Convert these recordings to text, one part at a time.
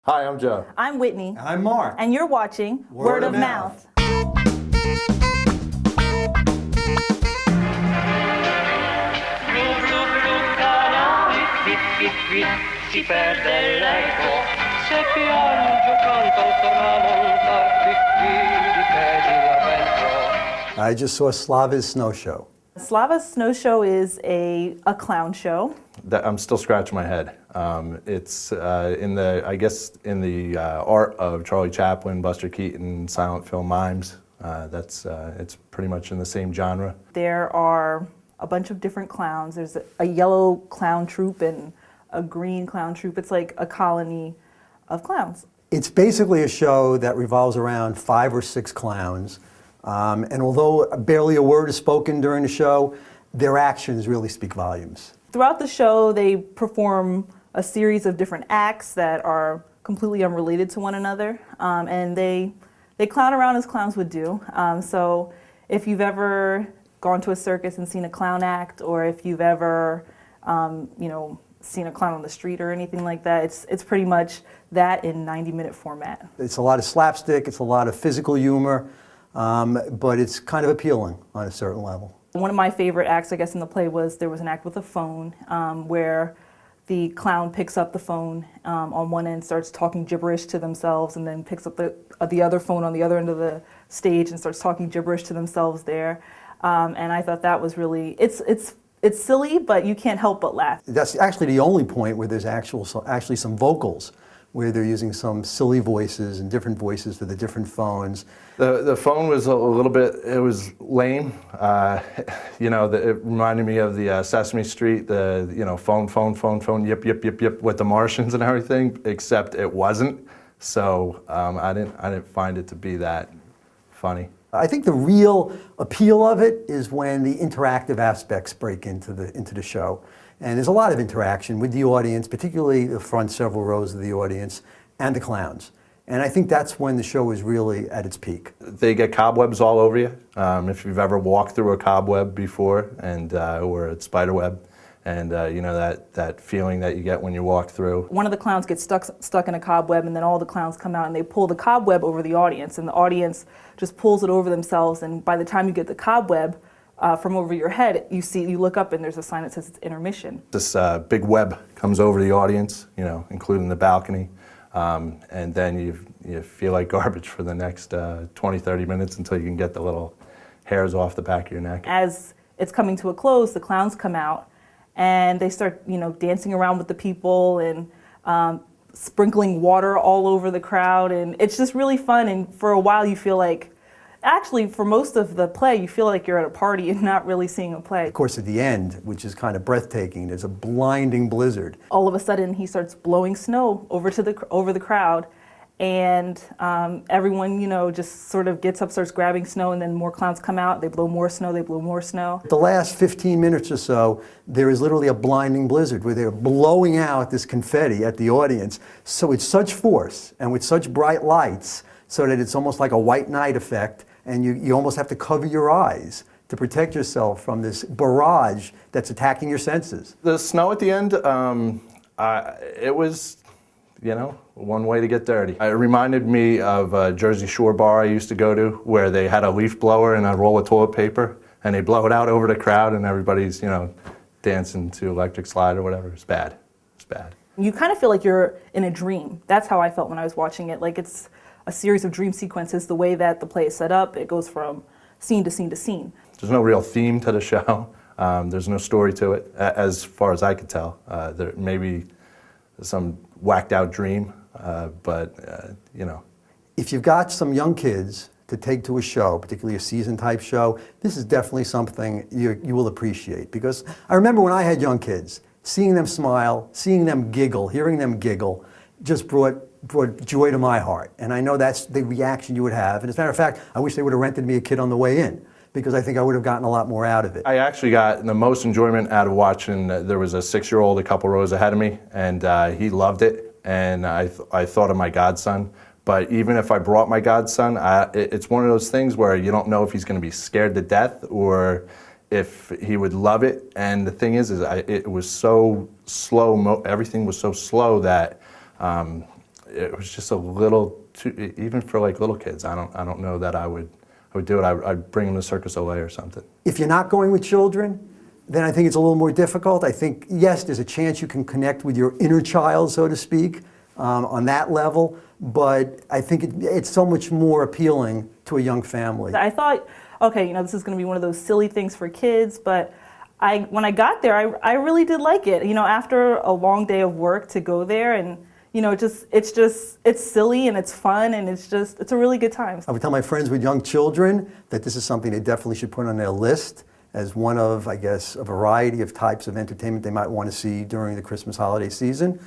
Hi, I'm Joe. I'm Whitney. I'm Mark. And you're watching Word of Mouth. Si perde l'eco, se piange canto tramontar, di pedi la vento. I just saw SLAVA'S SNOWSHOw. SLAVA'S SNOWSHOw is a clown show. I'm still scratching my head. It's in the art of Charlie Chaplin, Buster Keaton, silent film mimes. It's pretty much in the same genre. There are a bunch of different clowns. There's a yellow clown troupe and a green clown troupe. It's like a colony of clowns. It's basically a show that revolves around 5 or 6 clowns. And although barely a word is spoken during the show, their actions really speak volumes. Throughout the show, they perform a series of different acts that are completely unrelated to one another. And they clown around as clowns would do. So if you've ever gone to a circus and seen a clown act, or if you've ever, seen a clown on the street or anything like that, it's pretty much that in 90-minute format. It's a lot of slapstick, it's a lot of physical humor, but it's kind of appealing on a certain level. One of my favorite acts, I guess, in the play there was an act with a phone where the clown picks up the phone on one end, starts talking gibberish to themselves, and then picks up the other phone on the other end of the stage and starts talking gibberish to themselves there. And I thought that was really, it's silly, but you can't help but laugh. That's actually the only point where there's actually some vocals, where they're using some silly voices and different voices for the different phones. The phone was a little bit, it was lame. It reminded me of the Sesame Street, phone, yip, with the Martians and everything, except it wasn't. So I didn't find it to be that funny. I think the real appeal of it is when the interactive aspects break into the show. And there's a lot of interaction with the audience, particularly the front several rows of the audience, and the clowns. And I think that's when the show is really at its peak. They get cobwebs all over you. If you've ever walked through a cobweb before, or a spider web, and that feeling that you get when you walk through. One of the clowns gets stuck in a cobweb, and then all the clowns come out and they pull the cobweb over the audience, and the audience just pulls it over themselves, and by the time you get the cobweb from over your head, you look up and there's a sign that says it's intermission. This big web comes over the audience, including the balcony, and then you feel like garbage for the next 20, 30 minutes until you can get the little hairs off the back of your neck. As it's coming to a close, the clowns come out and they start, dancing around with the people and sprinkling water all over the crowd, and it's just really fun. And for a while, you feel like, actually, for most of the play, you feel like you're at a party and not really seeing a play. Of course, at the end, which is kind of breathtaking, there's a blinding blizzard. All of a sudden, he starts blowing snow over the crowd, and everyone, just sort of gets up, starts grabbing snow, and then more clowns come out. They blow more snow. They blow more snow. The last 15 minutes or so, there is literally a blinding blizzard where they're blowing out this confetti at the audience. So it's such force and with such bright lights, so that it's almost like a white knight effect, and you almost have to cover your eyes to protect yourself from this barrage that's attacking your senses. The snow at the end, it was, one way to get dirty. It reminded me of a Jersey Shore bar I used to go to, where they had a leaf blower and a roll of toilet paper, and they blow it out over the crowd, and everybody's, dancing to Electric Slide or whatever. It's bad. It's bad. You kind of feel like you're in a dream. That's how I felt when I was watching it. Like it's a series of dream sequences. The way that the play is set up, it goes from scene to scene to scene. There's no real theme to the show. There's no story to it, as far as I could tell. There may be some whacked out dream, but. If you've got some young kids to take to a show, particularly a season-type show, this is definitely something you will appreciate. Because I remember when I had young kids, seeing them smile, seeing them giggle, hearing them giggle, just brought joy to my heart. And I know that's the reaction you would have. And as a matter of fact, I wish they would have rented me a kid on the way in, because I think I would have gotten a lot more out of it. I actually got the most enjoyment out of watching, there was a 6-year-old a couple rows ahead of me, and he loved it, and I thought of my godson. But even if I brought my godson, it's one of those things where you don't know if he's going to be scared to death or if he would love it. And the thing is it was so slow, everything was so slow that it was just a little too, even for like little kids. I don't know that I would do it. I'd bring them to Circus Olay or something. If you're not going with children, then I think it's a little more difficult. I think, yes, there's a chance you can connect with your inner child, so to speak, on that level, but I think it's so much more appealing to a young family. I thought, okay, this is going to be one of those silly things for kids, but when I got there, I really did like it. After a long day of work to go there, and it's silly and it's fun, and it's a really good time. I would tell my friends with young children that this is something they definitely should put on their list as one of, I guess, a variety of types of entertainment they might want to see during the Christmas holiday season.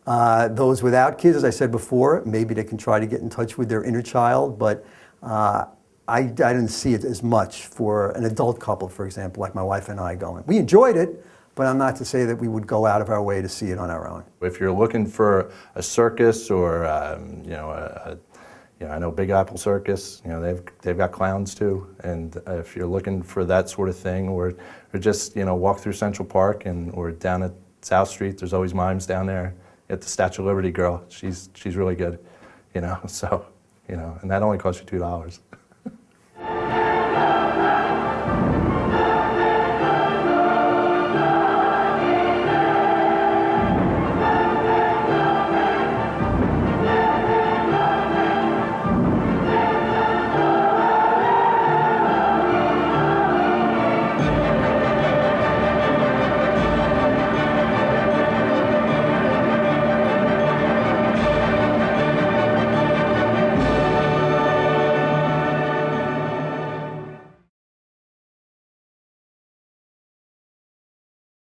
Those without kids, as I said before, maybe they can try to get in touch with their inner child, but I didn't see it as much for an adult couple, for example, like my wife and I going. We enjoyed it, but I'm not to say that we would go out of our way to see it on our own. If you're looking for a circus or, I know Big Apple Circus, they've got clowns too. And if you're looking for that sort of thing, or just, walk through Central Park or down at South Street, there's always mimes down there. At the Statue of Liberty girl, she's really good, so, and that only costs you $2.